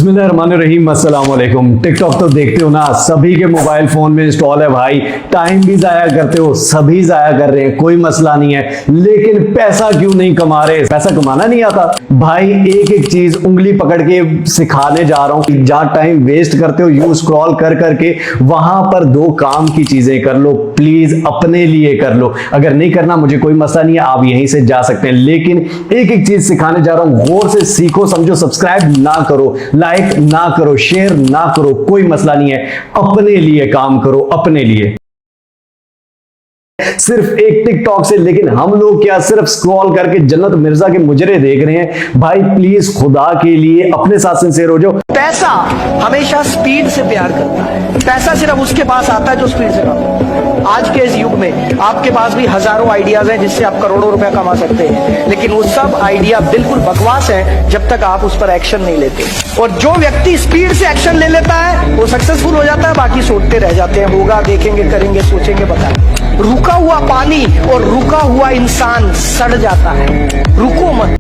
बिस्मिल्लाहिर्रहमानिर्रहीम, अस्सलाम वालेकुम। टिकटॉक तो देखते हो ना, सभी के मोबाइल फोन में इंस्टॉल है भाई। टाइम भी जाया करते हो, सभी जाया कर रहे हैं, कोई मसला नहीं है। लेकिन पैसा क्यों नहीं कमा रहे? पैसा कमाना नहीं आता भाई। एक एक चीज उंगली पकड़ के सिखाने जा रहा हूं। जहां टाइम वेस्ट करते हो यू स्क्रॉल कर करके, वहां पर दो काम की चीजें कर लो प्लीज, अपने लिए कर लो। अगर नहीं करना मुझे कोई मसला नहीं है, आप यहीं से जा सकते हैं। लेकिन एक एक चीज सिखाने जा रहा हूं, गौर से सीखो समझो। सब्सक्राइब ना करो, लाइक ना करो, शेयर ना करो, कोई मसला नहीं है। अपने लिए काम करो, अपने लिए। सिर्फ एक टिकटॉक से, लेकिन हम लोग क्या सिर्फ स्क्रॉल करके जन्नत मिर्जा के मुजरे देख रहे हैं। भाई प्लीज खुदा के लिए अपने साथ सिंसियर हो जाओ। पैसा हमेशा स्पीड से प्यार करता है। पैसा सिर्फ उसके पास आता है जो स्पीड से कमाता। आज के इस युग में आपके पास भी हजारों आइडियाज हैं जिससे आप करोड़ों रुपया कमा सकते हैं, लेकिन वो सब आइडिया बिल्कुल बकवास है जब तक आप उस पर एक्शन नहीं लेते। और जो व्यक्ति स्पीड से एक्शन ले लेता है वो सक्सेसफुल हो जाता है, बाकी सोचते रह जाते हैं, होगा, देखेंगे, करेंगे, सोचेंगे, बताएं। रुका हुआ पानी और रुका हुआ इंसान सड़ जाता है। रुको मत।